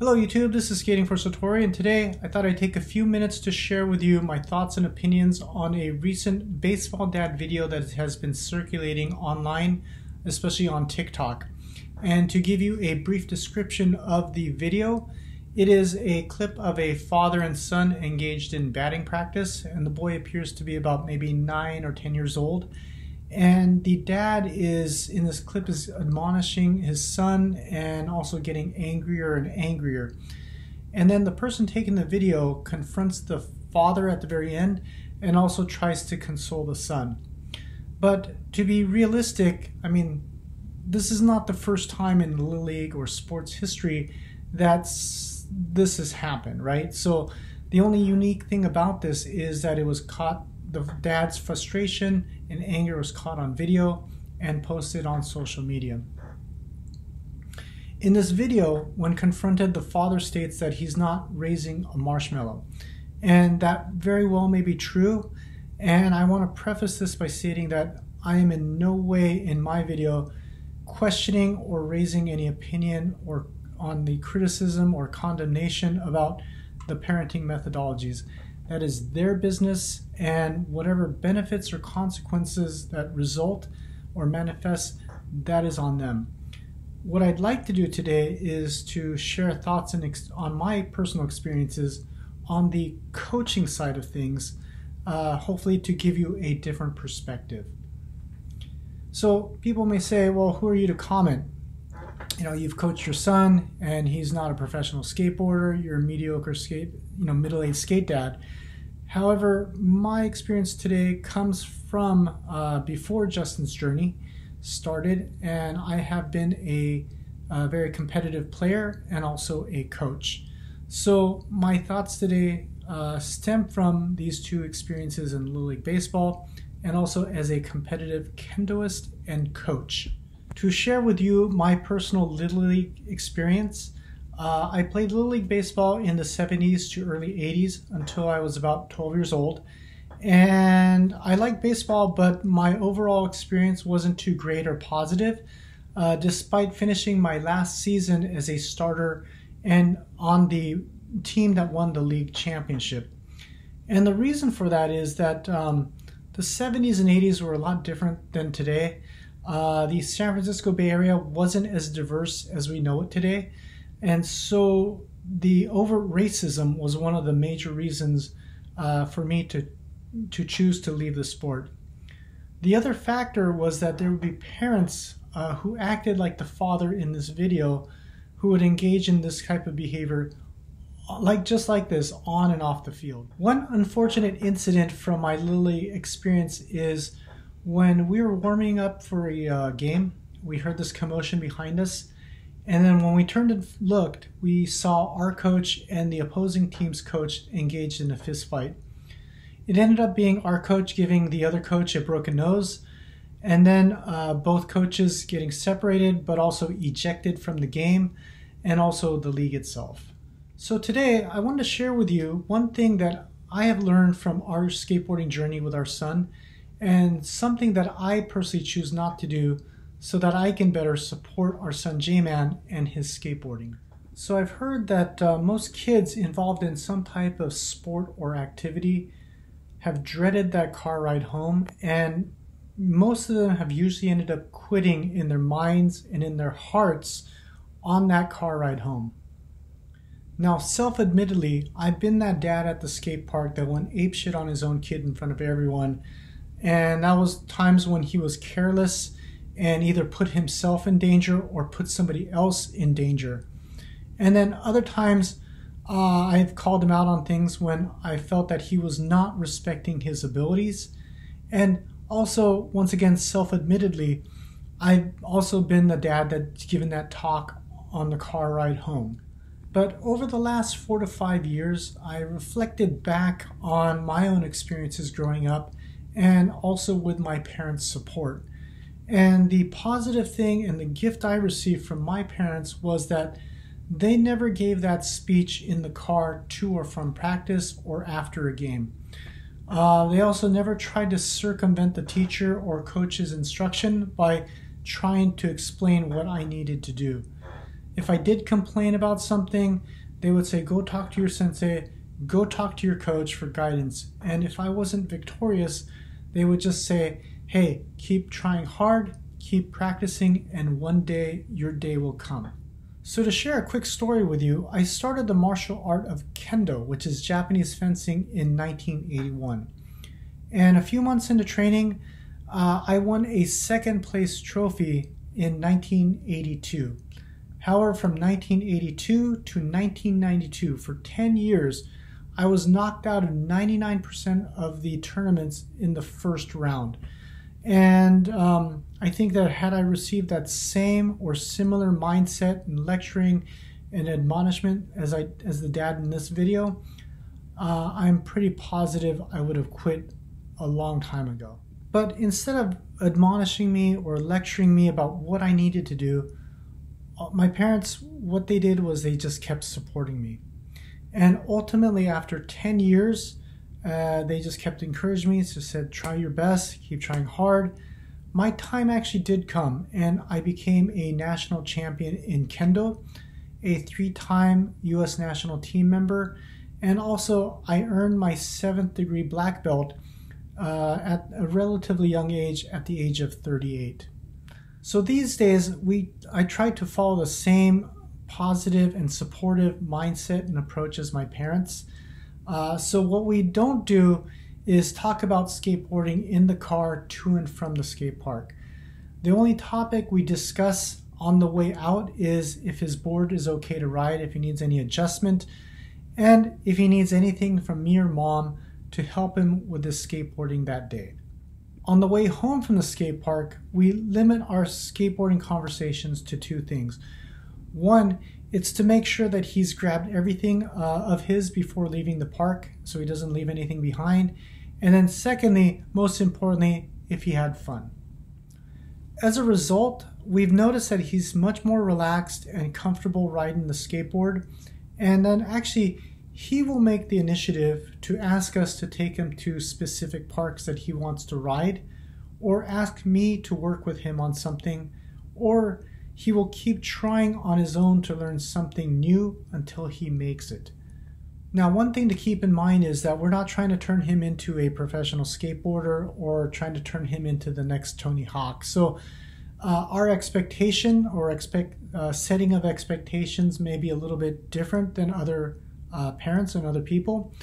Hello YouTube, this is Skating for Satori, and today I thought I'd take a few minutes to share with you my thoughts and opinions on a recent baseball dad video that has been circulating online, especially on TikTok. And to give you a brief description of the video, it is a clip of a father and son engaged in batting practice, and the boy appears to be about maybe 9 or 10 years old. And the dad in this clip is admonishing his son and also getting angrier and angrier. And then the person taking the video confronts the father at the very end and also tries to console the son. But to be realistic, I mean, this is not the first time in Little League or sports history that this has happened, right? So the only unique thing about this is that it was caught, the dad's frustration and anger was caught on video and posted on social media. In this video, when confronted, the father states that he's not raising a marshmallow. And that very well may be true. And I want to preface this by stating that I am in no way in my video questioning or raising any opinion or on the criticism or condemnation about the parenting methodologies. That is their business, and whatever benefits or consequences that result or manifest, that is on them. What I'd like to do today is to share thoughts on my personal experiences on the coaching side of things, hopefully to give you a different perspective. So people may say, well, who are you to comment? You know, you've coached your son and he's not a professional skateboarder, you're a mediocre middle-aged skate dad. However, my experience today comes from before Justin's journey started, and I have been a very competitive player and also a coach. So my thoughts today stem from these two experiences in Little League Baseball and also as a competitive kendoist and coach. To share with you my personal Little League experience, I played Little League Baseball in the 70s to early 80s until I was about 12 years old. And I liked baseball, but my overall experience wasn't too great or positive, despite finishing my last season as a starter and on the team that won the league championship. And the reason for that is that the 70s and 80s were a lot different than today. The San Francisco Bay Area wasn't as diverse as we know it today. And so the overt racism was one of the major reasons for me to choose to leave the sport. The other factor was that there would be parents who acted like the father in this video who would engage in this type of behavior just like this on and off the field. One unfortunate incident from my Little League experience is when we were warming up for a game, we heard this commotion behind us. And then when we turned and looked, we saw our coach and the opposing team's coach engaged in a fist fight. It ended up being our coach giving the other coach a broken nose, and then both coaches getting separated but also ejected from the game and also the league itself. So today I wanted to share with you one thing that I have learned from our skateboarding journey with our son, and something that I personally choose not to do so that I can better support our son J-Man and his skateboarding. So I've heard that most kids involved in some type of sport or activity have dreaded that car ride home, and most of them have usually ended up quitting in their minds and in their hearts on that car ride home. Now, self-admittedly, I've been that dad at the skate park that went apeshit on his own kid in front of everyone, and that was times when he was careless and either put himself in danger or put somebody else in danger. And then other times I've called him out on things when I felt that he was not respecting his abilities. And also, once again, self-admittedly, I've also been the dad that's given that talk on the car ride home. But over the last 4 to 5 years, I reflected back on my own experiences growing up and also with my parents' support. And the positive thing and the gift I received from my parents was that they never gave that speech in the car to or from practice or after a game. They also never tried to circumvent the teacher or coach's instruction by trying to explain what I needed to do. If I did complain about something, they would say, go talk to your sensei, go talk to your coach for guidance. And if I wasn't victorious, they would just say, hey, keep trying hard, keep practicing, and one day your day will come. So to share a quick story with you, I started the martial art of Kendo, which is Japanese fencing, in 1981. And a few months into training, I won a second place trophy in 1982. However, from 1982 to 1992, for 10 years, I was knocked out of 99% of the tournaments in the first round. And I think that had I received that same or similar mindset and lecturing and admonishment as the dad in this video, I'm pretty positive I would have quit a long time ago. But instead of admonishing me or lecturing me about what I needed to do, my parents, what they did was they just kept supporting me. And ultimately, after 10 years, they just kept encouraging me. So said, try your best, keep trying hard. My time actually did come, and I became a national champion in Kendo, a 3-time U.S. national team member, and also I earned my 7th degree black belt at a relatively young age, at the age of 38. So these days, I try to follow the same positive and supportive mindset and approach as my parents. So what we don't do is talk about skateboarding in the car to and from the skate park. The only topic we discuss on the way out is if his board is okay to ride, if he needs any adjustment, and if he needs anything from me or mom to help him with his skateboarding that day. On the way home from the skate park, we limit our skateboarding conversations to 2 things. One, it's to make sure that he's grabbed everything of his before leaving the park, so he doesn't leave anything behind. And then secondly, most importantly, if he had fun. As a result, we've noticed that he's much more relaxed and comfortable riding the skateboard. And then actually, he will make the initiative to ask us to take him to specific parks that he wants to ride, or ask me to work with him on something, or he will keep trying on his own to learn something new until he makes it. Now, one thing to keep in mind is that we're not trying to turn him into a professional skateboarder or trying to turn him into the next Tony Hawk. So our expectation or setting of expectations may be a little bit different than other parents and other people.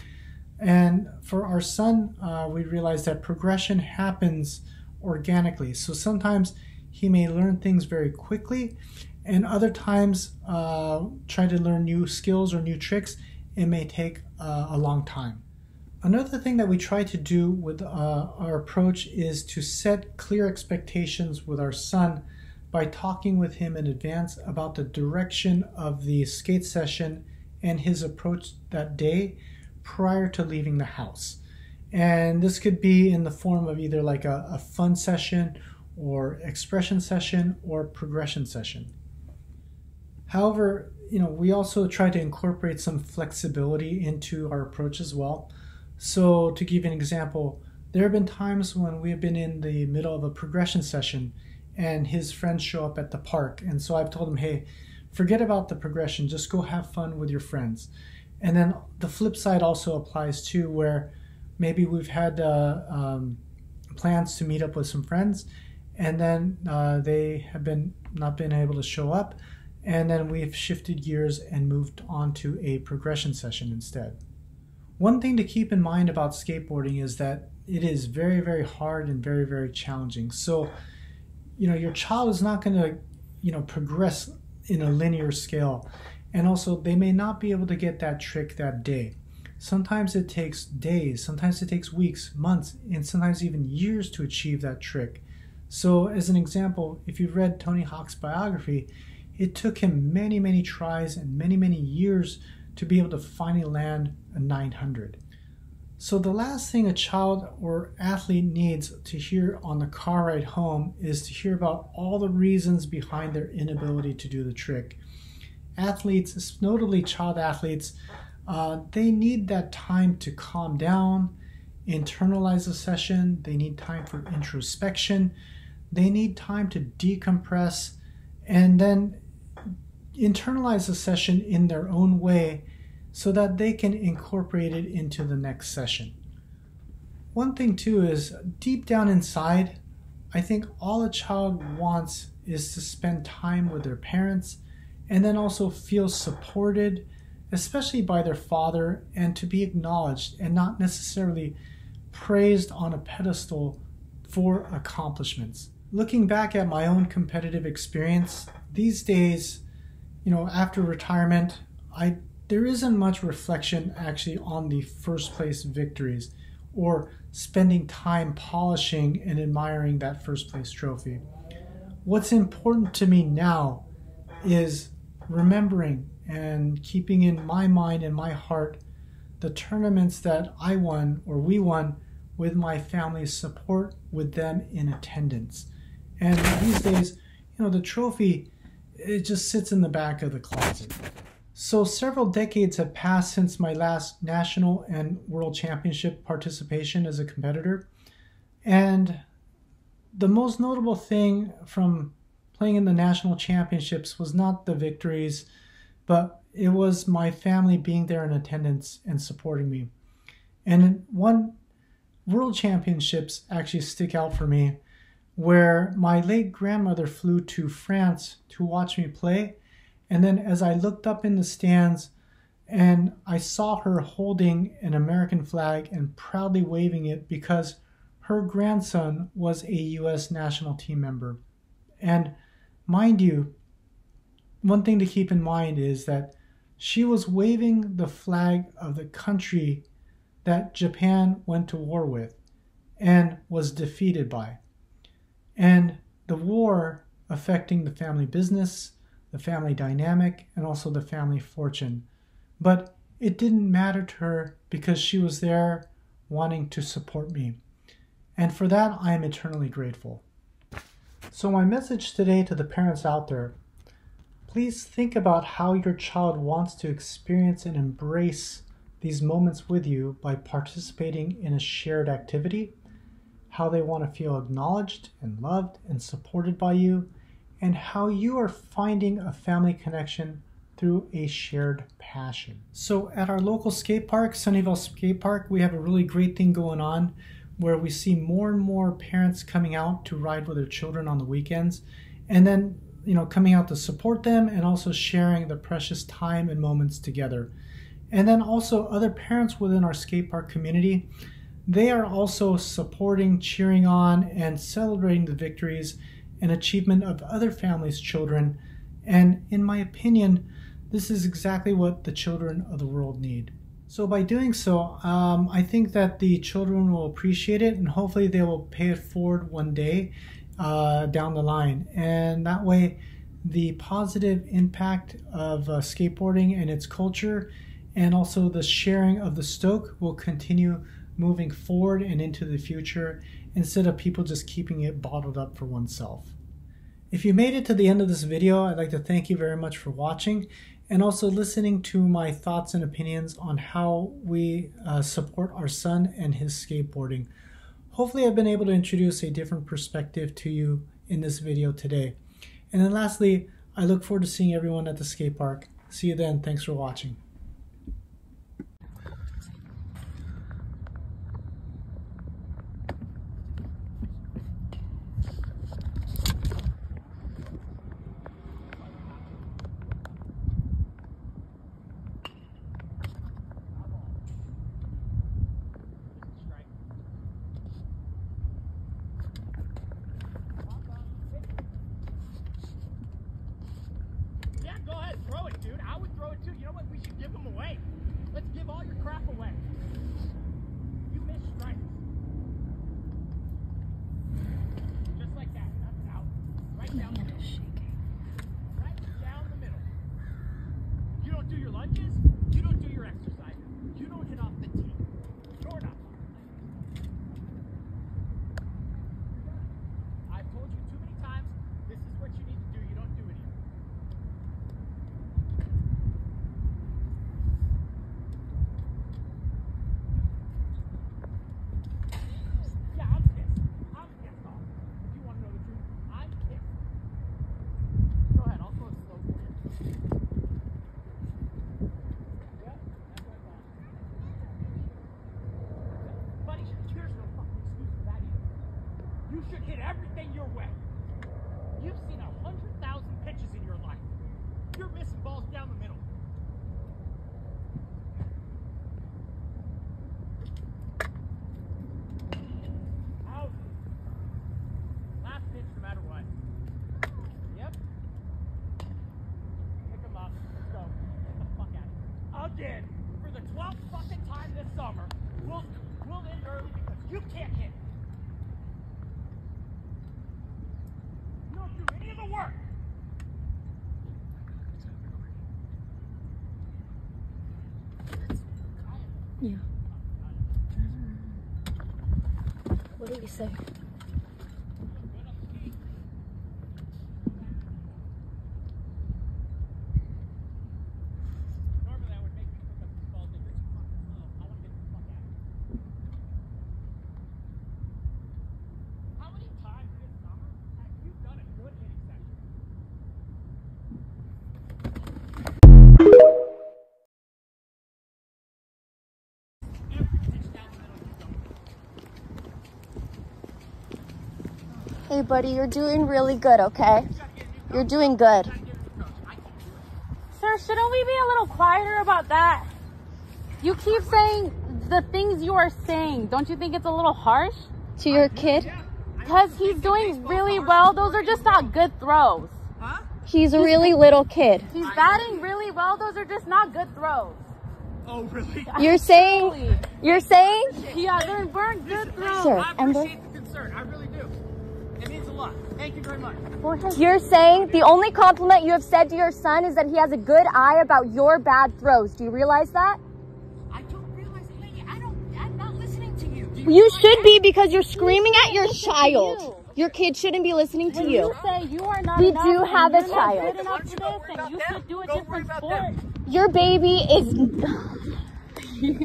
And for our son, we realize that progression happens organically. So sometimes he may learn things very quickly, and other times try to learn new skills or new tricks. It may take a long time. Another thing that we try to do with our approach is to set clear expectations with our son by talking with him in advance about the direction of the skate session and his approach that day prior to leaving the house. And this could be in the form of either like a fun session or expression session or progression session. However, we also try to incorporate some flexibility into our approach as well. So to give you an example, there have been times when we have been in the middle of a progression session and his friends show up at the park. And so I've told him, hey, forget about the progression, just go have fun with your friends. And then the flip side also applies too, where maybe we've had plans to meet up with some friends, and then they have not been able to show up. And then we've shifted gears and moved on to a progression session instead. One thing to keep in mind about skateboarding is that it is very, very hard and very, very challenging. So, your child is not going to, progress in a linear scale. And also, they may not be able to get that trick that day. Sometimes it takes days, sometimes it takes weeks, months, and sometimes even years to achieve that trick. So as an example, if you've read Tony Hawk's biography, it took him many, many tries and many, many years to be able to finally land a 900. So the last thing a child or athlete needs to hear on the car ride home is to hear about all the reasons behind their inability to do the trick. Athletes, notably child athletes, they need that time to calm down, internalize the session. They need time for introspection. They need time to decompress, and then internalize the session in their own way so that they can incorporate it into the next session. One thing too is, deep down inside, I think all a child wants is to spend time with their parents and then also feel supported, especially by their father, and to be acknowledged and not necessarily praised on a pedestal for accomplishments. Looking back at my own competitive experience, these days, after retirement, there isn't much reflection actually on the first place victories or spending time polishing and admiring that first place trophy. What's important to me now is remembering and keeping in my mind and my heart the tournaments that I won or we won with my family's support, with them in attendance. And these days, the trophy, it just sits in the back of the closet. So several decades have passed since my last national and world championship participation as a competitor. And the most notable thing from playing in the national championships was not the victories, but it was my family being there in attendance and supporting me. And one world championships actually stick out for me, where my late grandmother flew to France to watch me play. And then as I looked up in the stands and I saw her holding an American flag and proudly waving it because her grandson was a U.S. national team member. And mind you, one thing to keep in mind is that she was waving the flag of the country that Japan went to war with and was defeated by. And the war affecting the family business, the family dynamic, and also the family fortune. But it didn't matter to her because she was there wanting to support me. And for that, I am eternally grateful. So my message today to the parents out there, please think about how your child wants to experience and embrace these moments with you by participating in a shared activity, how they want to feel acknowledged and loved and supported by you, and how you are finding a family connection through a shared passion. So at our local skate park, Sunnyvale Skate Park, we have a really great thing going on where we see more and more parents coming out to ride with their children on the weekends, and then coming out to support them and also sharing the precious time and moments together. And then also other parents within our skate park community, they are also supporting, cheering on, and celebrating the victories and achievement of other families' children. And in my opinion, this is exactly what the children of the world need. So by doing so, I think that the children will appreciate it, and hopefully they will pay it forward one day down the line. And that way, the positive impact of skateboarding and its culture, and also the sharing of the stoke, will continue moving forward and into the future, instead of people just keeping it bottled up for oneself. If you made it to the end of this video, I'd like to thank you very much for watching and also listening to my thoughts and opinions on how we support our son and his skateboarding. Hopefully I've been able to introduce a different perspective to you in this video today. And then lastly, I look forward to seeing everyone at the skate park. See you then. Thanks for watching. Let's give all your crap away. You missed strikes. Just like that. That's out. Right down the middle. Right down the middle. You don't do your lunges. You don't do your exercises. You don't hit off the tee. You're not. I've told you too many times, this is what you need to do. You don't do it anymore. Yeah, I'm pissed. I'm pissed off. If you want to know the truth, I'm pissed. You should hit everything your way. You've seen 100,000 pitches in your life. You're missing balls down the middle. Out. Last pitch no matter what. Yep. Pick him up. Let's go. Get the fuck out of here. Again, for the 12th fucking time this summer, we'll end early because you can't hit. You don't do any of the work. Yeah. What did he say? Normally I would make you pick up these balls, but you're too fucking slow. I want to get the fuck out of here. How many times this summer have you done a good hitting session? Every pitch down the middle, you don't. Hey, buddy, you're doing really good, okay? You're doing good. Sir, shouldn't we be a little quieter about that? You keep saying the things you are saying. Don't you think it's a little harsh? To your kid? Because he's doing really well. Those are just not good throws. Huh? He's a really little kid. He's batting really well. Those are just not good throws. Oh, really? You're saying? Yeah, they weren't good throws. Sir, I Ember? appreciate the concern. I really do. It means a lot. Thank you very much. You're saying the only compliment you have said to your son is that he has a good eye about your bad throws. Do you realize that? I don't realize, lady, I'm not listening to you. Do You should be, because you're screaming at your child. Your kid shouldn't be listening to When you. you say you are not We enough do and have a you're not child. good enough for this and you should do a different sport. Your baby is...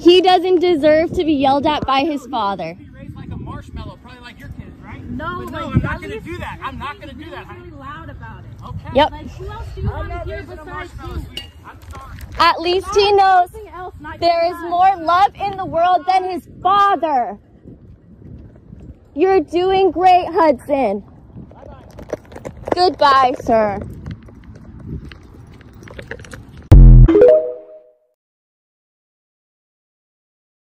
He doesn't deserve to be yelled at by his father. be raised like a marshmallow, probably like your kids, right? No, But no, like, I'm not at going to least do that. I'm not be going to do that, really honey. loud about it. Okay. Yep. Like, who else do you I'm want not to hear raising a besides marshmallow, me? sweetie. I'm sorry. At least he knows Something else, not there is your more love in the world than his father. You're doing great, Hudson. Bye-bye. Goodbye, sir.